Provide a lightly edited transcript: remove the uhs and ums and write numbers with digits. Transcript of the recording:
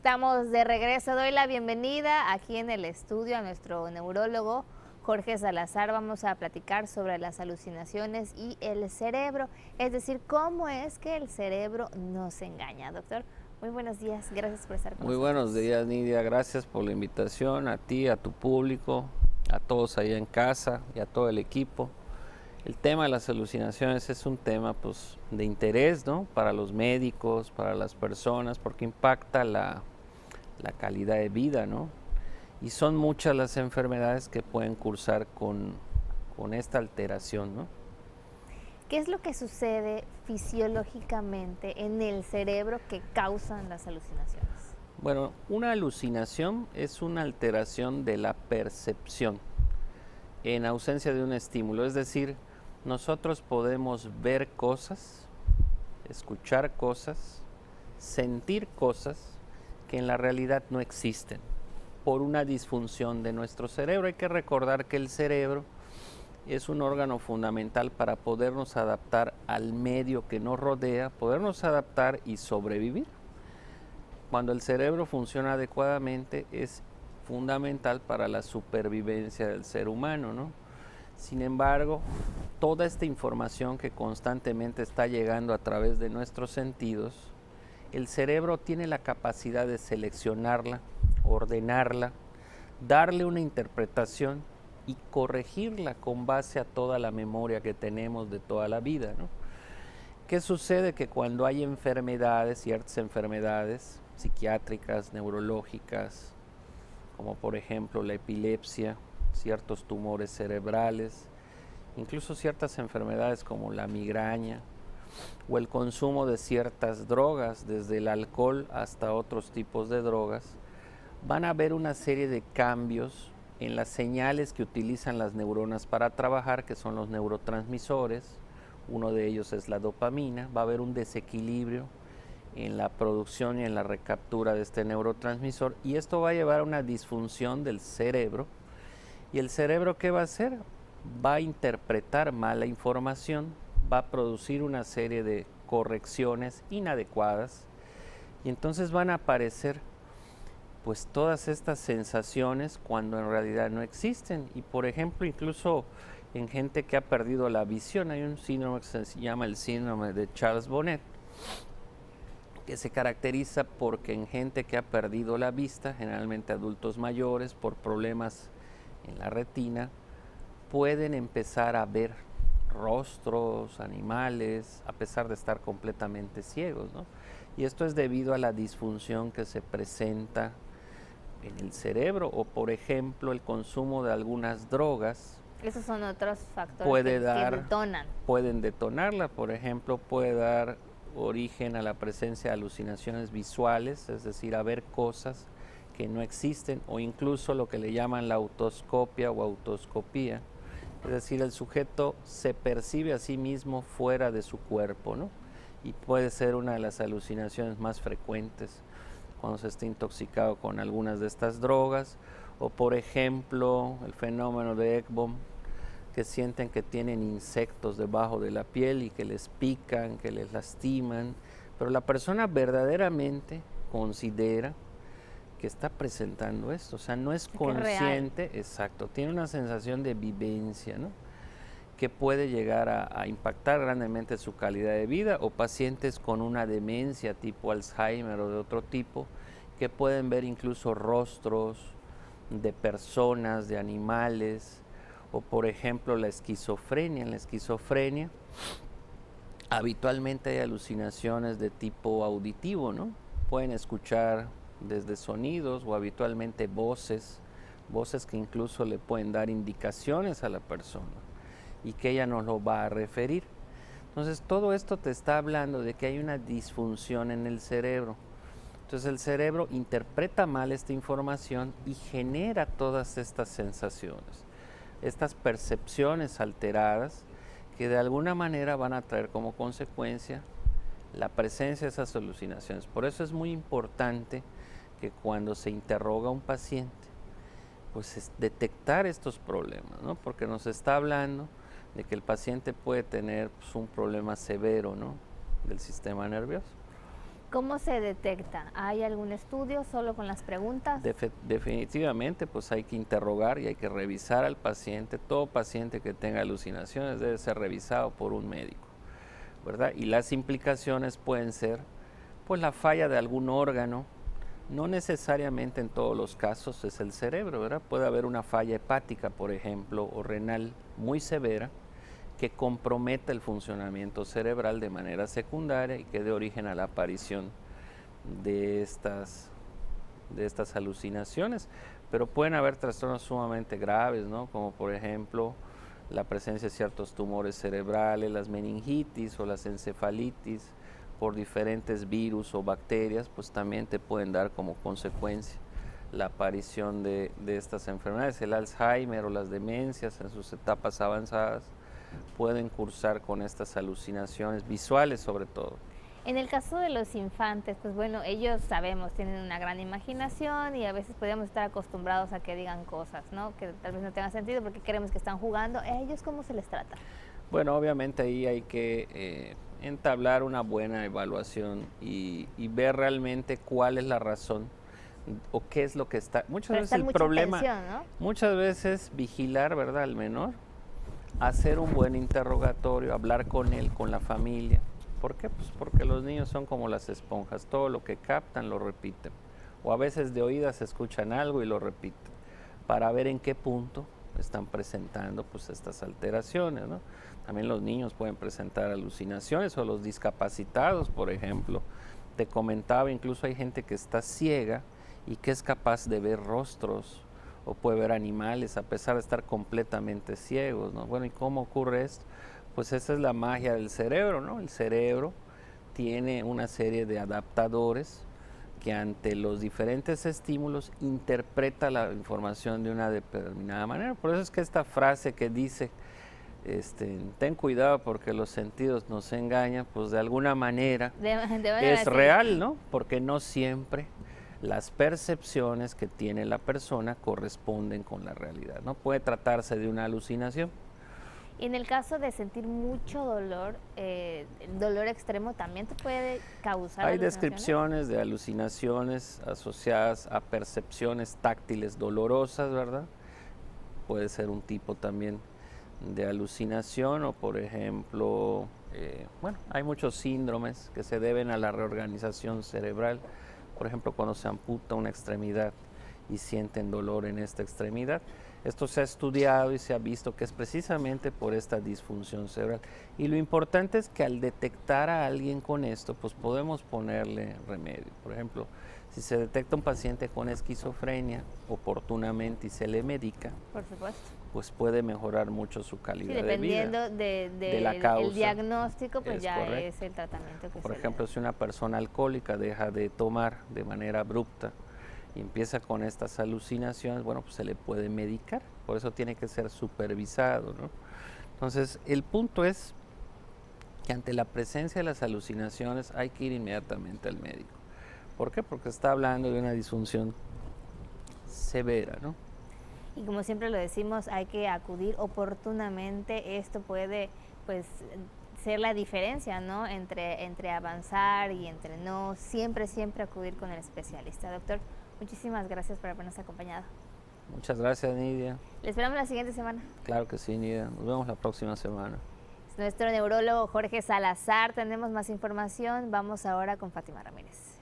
Estamos de regreso. Doy la bienvenida aquí en el estudio a nuestro neurólogo Jorge Salazar. Vamos a platicar sobre las alucinaciones y el cerebro, es decir, cómo es que el cerebro nos engaña. Doctor, muy buenos días. Gracias por estar con nosotros. Muy buenos días, Nidia. Gracias por la invitación, a ti, a tu público, a todos allá en casa y a todo el equipo. El tema de las alucinaciones es un tema de interés, ¿no? Para los médicos, para las personas, porque impacta la calidad de vida, ¿no? Y son muchas las enfermedades que pueden cursar con esta alteración, ¿no? ¿Qué es lo que sucede fisiológicamente en el cerebro que causan las alucinaciones? Bueno, una alucinación es una alteración de la percepción en ausencia de un estímulo, es decir, nosotros podemos ver cosas, escuchar cosas, sentir cosas que en la realidad no existen por una disfunción de nuestro cerebro. Hay que recordar que el cerebro es un órgano fundamental para podernos adaptar al medio que nos rodea, podernos adaptar y sobrevivir. Cuando el cerebro funciona adecuadamente es fundamental para la supervivencia del ser humano, ¿no? Sin embargo, toda esta información que constantemente está llegando a través de nuestros sentidos, el cerebro tiene la capacidad de seleccionarla, ordenarla, darle una interpretación y corregirla con base a toda la memoria que tenemos de toda la vida, ¿no? ¿Qué sucede? Que cuando hay enfermedades, ciertas enfermedades psiquiátricas, neurológicas, como por ejemplo la epilepsia, ciertos tumores cerebrales, incluso ciertas enfermedades como la migraña o el consumo de ciertas drogas, desde el alcohol hasta otros tipos de drogas, van a haber una serie de cambios en las señales que utilizan las neuronas para trabajar, que son los neurotransmisores. Uno de ellos es la dopamina. Va a haber un desequilibrio en la producción y en la recaptura de este neurotransmisor, y esto va a llevar a una disfunción del cerebro. ¿Y el cerebro qué va a hacer? Va a interpretar mal la información, va a producir una serie de correcciones inadecuadas, y entonces van a aparecer todas estas sensaciones cuando en realidad no existen. Y por ejemplo, incluso en gente que ha perdido la visión, hay un síndrome que se llama el síndrome de Charles Bonnet, que se caracteriza porque en gente que ha perdido la vista, generalmente adultos mayores, por problemas en la retina, pueden empezar a ver rostros, animales, a pesar de estar completamente ciegos, ¿no? Y esto es debido a la disfunción que se presenta en el cerebro, o por ejemplo el consumo de algunas drogas. Esos son otros factores que detonan. Pueden detonarla. Por ejemplo, puede dar origen a la presencia de alucinaciones visuales, es decir, a ver cosas que no existen, o incluso lo que le llaman la autoscopia o autoscopía, es decir, el sujeto se percibe a sí mismo fuera de su cuerpo, ¿no? Y puede ser una de las alucinaciones más frecuentes cuando se está intoxicado con algunas de estas drogas, o por ejemplo el fenómeno de Ekbom, que sienten que tienen insectos debajo de la piel y que les pican, que les lastiman, pero la persona verdaderamente considera que está presentando esto, o sea, no es consciente, exacto, tiene una sensación de vivencia, ¿no? Que puede llegar a impactar grandemente su calidad de vida, o pacientes con una demencia tipo Alzheimer o de otro tipo, que pueden ver incluso rostros de personas, de animales, o por ejemplo la esquizofrenia. En la esquizofrenia habitualmente hay alucinaciones de tipo auditivo, ¿no? Pueden escuchar desde sonidos o habitualmente voces que incluso le pueden dar indicaciones a la persona y que ella nos lo va a referir. Entonces todo esto te está hablando de que hay una disfunción en el cerebro. Entonces el cerebro interpreta mal esta información y genera todas estas sensaciones, estas percepciones alteradas, que de alguna manera van a traer como consecuencia la presencia de esas alucinaciones. Por eso es muy importante que cuando se interroga a un paciente, es detectar estos problemas, ¿no? Porque nos está hablando de que el paciente puede tener un problema severo, ¿no?, del sistema nervioso. ¿Cómo se detecta? ¿Hay algún estudio solo con las preguntas? Definitivamente, pues hay que interrogar y hay que revisar al paciente. Todo paciente que tenga alucinaciones debe ser revisado por un médico, ¿verdad? Y las implicaciones pueden ser, pues, la falla de algún órgano. No necesariamente en todos los casos es el cerebro, ¿verdad? Puede haber una falla hepática, por ejemplo, o renal muy severa, que comprometa el funcionamiento cerebral de manera secundaria y que dé origen a la aparición de estas alucinaciones. Pero pueden haber trastornos sumamente graves, ¿no? Como por ejemplo la presencia de ciertos tumores cerebrales, las meningitis o las encefalitis por diferentes virus o bacterias, pues también te pueden dar como consecuencia la aparición de estas enfermedades. El Alzheimer o las demencias en sus etapas avanzadas pueden cursar con estas alucinaciones visuales sobre todo. En el caso de los infantes, pues bueno, ellos sabemos, tienen una gran imaginación y a veces podríamos estar acostumbrados a que digan cosas, ¿no? Que tal vez no tengan sentido porque creemos que están jugando. ¿A ellos cómo se les trata? Bueno, obviamente ahí hay que entablar una buena evaluación y ver realmente cuál es la razón o qué es lo que está. Muchas veces el problema, ¿no? Muchas veces vigilar, ¿verdad?, al menor, hacer un buen interrogatorio, hablar con él, con la familia. ¿Por qué? Pues porque los niños son como las esponjas, todo lo que captan lo repiten. O a veces de oídas escuchan algo y lo repiten, para ver en qué punto están presentando pues estas alteraciones, ¿no? También los niños pueden presentar alucinaciones o los discapacitados, por ejemplo. Te comentaba, incluso hay gente que está ciega y que es capaz de ver rostros o puede ver animales a pesar de estar completamente ciegos, ¿no? Bueno, ¿y cómo ocurre esto? Pues esa es la magia del cerebro, ¿no? El cerebro tiene una serie de adaptadores que ante los diferentes estímulos interpreta la información de una determinada manera. Por eso es que esta frase que dice, ten cuidado porque los sentidos nos engañan, pues de alguna manera es real, ¿no? Porque no siempre las percepciones que tiene la persona corresponden con la realidad, ¿no? Puede tratarse de una alucinación. Y en el caso de sentir mucho dolor, el dolor extremo también te puede causar Hay descripciones de alucinaciones asociadas a percepciones táctiles dolorosas, ¿verdad? Puede ser un tipo también de alucinación o, por ejemplo, bueno, hay muchos síndromes que se deben a la reorganización cerebral. Por ejemplo, cuando se amputa una extremidad y sienten dolor en esta extremidad. Esto se ha estudiado y se ha visto que es precisamente por esta disfunción cerebral. Y lo importante es que al detectar a alguien con esto, pues podemos ponerle remedio. Por ejemplo, si se detecta un paciente con esquizofrenia oportunamente y se le medica, por supuesto, pues puede mejorar mucho su calidad de vida. Dependiendo de la causa, el diagnóstico, pues ya correcto. Es el tratamiento que por ejemplo, si una persona alcohólica deja de tomar de manera abrupta y empieza con estas alucinaciones, bueno, pues se le puede medicar, por eso tiene que ser supervisado, ¿no? Entonces, el punto es que ante la presencia de las alucinaciones hay que ir inmediatamente al médico. ¿Por qué? Porque está hablando de una disfunción severa, ¿no? Y como siempre lo decimos, hay que acudir oportunamente. Esto puede, pues, ser la diferencia, ¿no? Entre avanzar y entre no. Siempre acudir con el especialista. Doctor, muchísimas gracias por habernos acompañado. Muchas gracias, Nidia. Le esperamos la siguiente semana. Claro que sí, Nidia. Nos vemos la próxima semana. Nuestro neurólogo Jorge Salazar. Tenemos más información. Vamos ahora con Fátima Ramírez.